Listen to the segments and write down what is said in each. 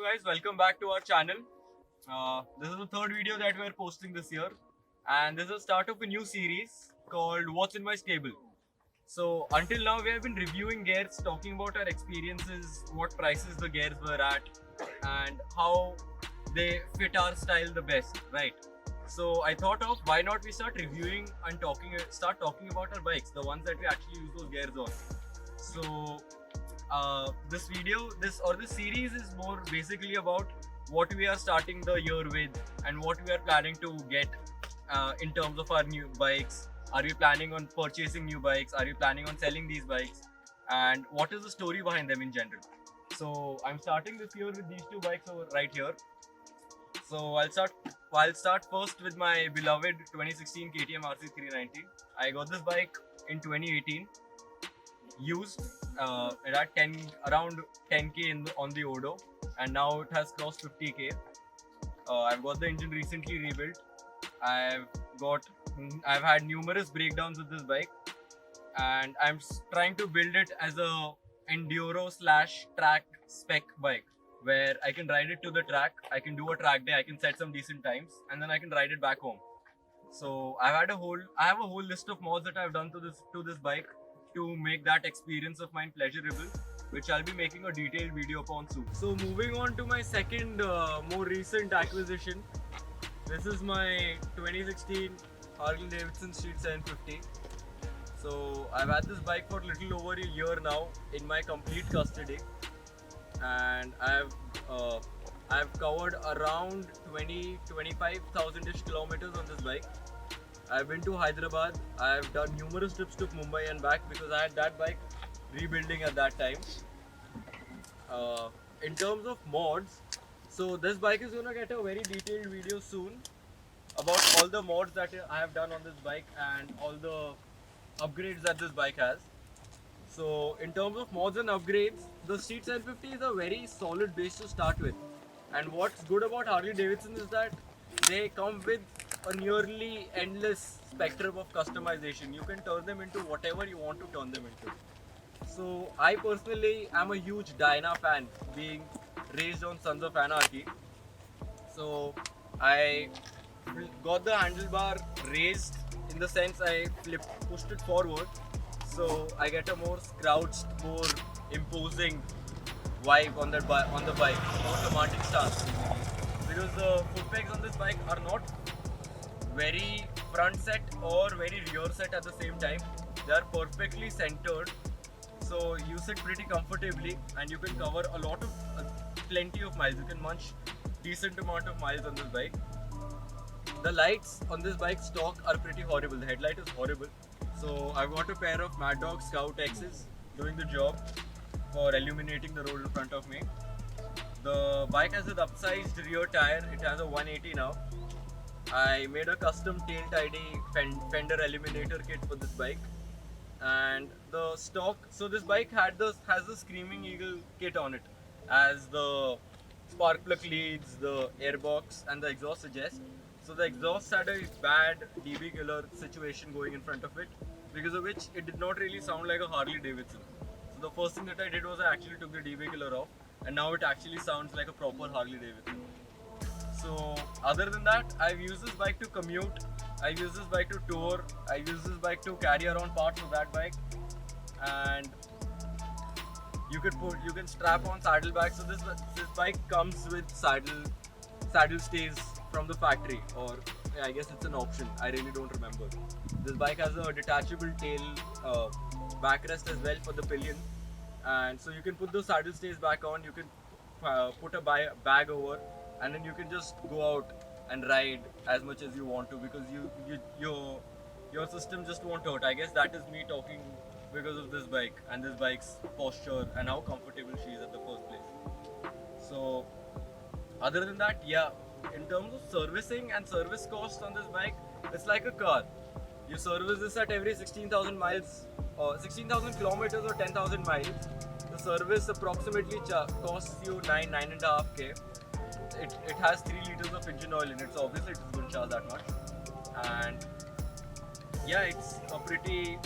guys, welcome back to our channel. This is the third video that we're posting this year, and this is the start of a new series called What's in My Stable. So until now we have been reviewing gears, talking about our experiences, what prices the gears were at, and how they fit our style the best, right? So I thought of why not we start reviewing and start talking about our bikes, the ones that we actually use those gears on. So this series is more basically about what we are starting the year with and what we are planning to get in terms of our new bikes. Are we planning on purchasing new bikes? Are we planning on selling these bikes? And what is the story behind them in general? So I'm starting this year with these two bikes over right here. So I'll start first with my beloved 2016 Ktm R390. I got this bike in 2018, used. It had around 10k on the Odo, and now it has crossed 50k. I've got the engine recently rebuilt. I've had numerous breakdowns with this bike, and I'm trying to build it as a enduro / track spec bike, where I can ride it to the track, I can do a track day, I can set some decent times, and then I can ride it back home. So I have a whole list of mods that I've done to this bike to make that experience of mine pleasurable, which I'll be making a detailed video upon soon. So moving on to my second more recent acquisition. This is my 2016 Harley Davidson Street 750. So I've had this bike for a little over a year now in my complete custody, and I've covered around 25,000-ish kilometers on this bike. I've been to Hyderabad. I've done numerous trips to Mumbai and back because I had that bike rebuilding at that time. In terms of mods, so this bike is gonna get a very detailed video soon about all the mods that I have done on this bike and all the upgrades that this bike has. So in terms of mods and upgrades, the Street 750 is a very solid base to start with. And what's good about Harley Davidson is that they come with a nearly endless spectrum of customization. You can turn them into whatever you want to turn them into. So I personally am a huge Dyna fan, being raised on Sons of Anarchy. So I got the handlebar raised in the sense I pushed it forward, so I get a more crouched, more imposing vibe on the bike, more commanding stance. Because the foot pegs on this bike are not very front set or very rear set at the same time. They are perfectly centered, so you sit pretty comfortably and you can cover plenty of miles. You can munch decent amount of miles on this bike. The lights on this bike stock are pretty horrible. The headlight is horrible. So I've got a pair of Mad Dog Scout X's doing the job for illuminating the road in front of me. The bike has an upsized rear tire. It has a 180 now. I made a custom tail tidy fender eliminator kit for this bike, and the stock. So this bike has the Screaming Eagle kit on it, as the spark plug leads, the airbox, and the exhaust suggest. So the exhaust had a bad DB killer situation going in front of it, because of which it did not really sound like a Harley Davidson. So the first thing that I did was I actually took the DB killer off, and now it actually sounds like a proper Harley Davidson. So other than that, I've used this bike to commute, I've used this bike to tour, I've used this bike to carry around parts of that bike, and you can strap on saddlebags. So this bike comes with saddle stays from the factory, or I guess it's an option, I really don't remember. This bike has a detachable tail backrest as well for the pillion, and so you can put the saddle stays back on, you can put a bag over, and then you can just go out and ride as much as you want to, because your system just won't hurt. I guess that is me talking because of this bike and this bike's posture and how comfortable she is at the first place. So other than that, yeah, in terms of servicing and service costs on this bike, it's like a car. You service this at every 16,000 miles, or 16,000 kilometers or 10,000 miles. The service approximately costs you 9.5k. It has 3 liters of engine oil in it, so obviously it doesn't charge that much. And yeah, it's a pretty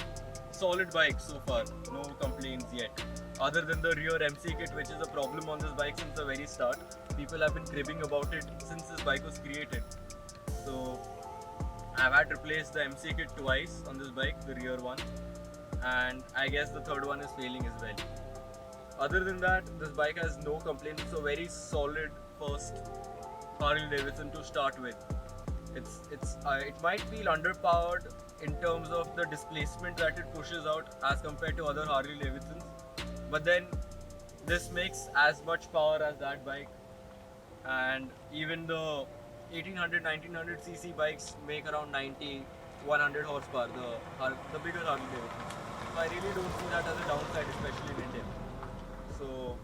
solid bike so far, no complaints yet. Other than the rear MC kit, which is a problem on this bike since the very start. People have been cribbing about it since this bike was created. So I've had to replace the MC kit twice on this bike, the rear one, and I guess the third one is failing as well. Other than that, this bike has no complaints. It's a very solid first Harley Davidson to start with. It might feel underpowered in terms of the displacement that it pushes out as compared to other Harley Davidsons, but then this makes as much power as that bike, and even the 1800 1900 cc bikes make around 90 100 horsepower, the bigger Harley Davidson. So I really don't see that as a downside, especially in India. So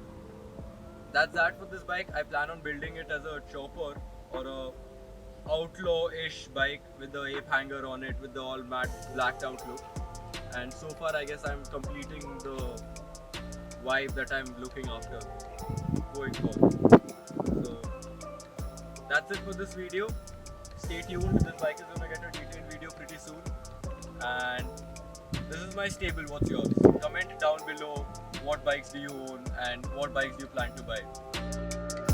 that's that for this bike. I plan on building it as a chopper or a outlaw-ish bike with the ape hanger on it, with the all matte blacked out look. And so far I guess I'm completing the vibe that I'm looking after going forward. So that's it for this video. Stay tuned, this bike is gonna get a detailed video pretty soon. And this is my stable, what's yours? Comment down below what bikes do you own and what bikes do you plan to buy.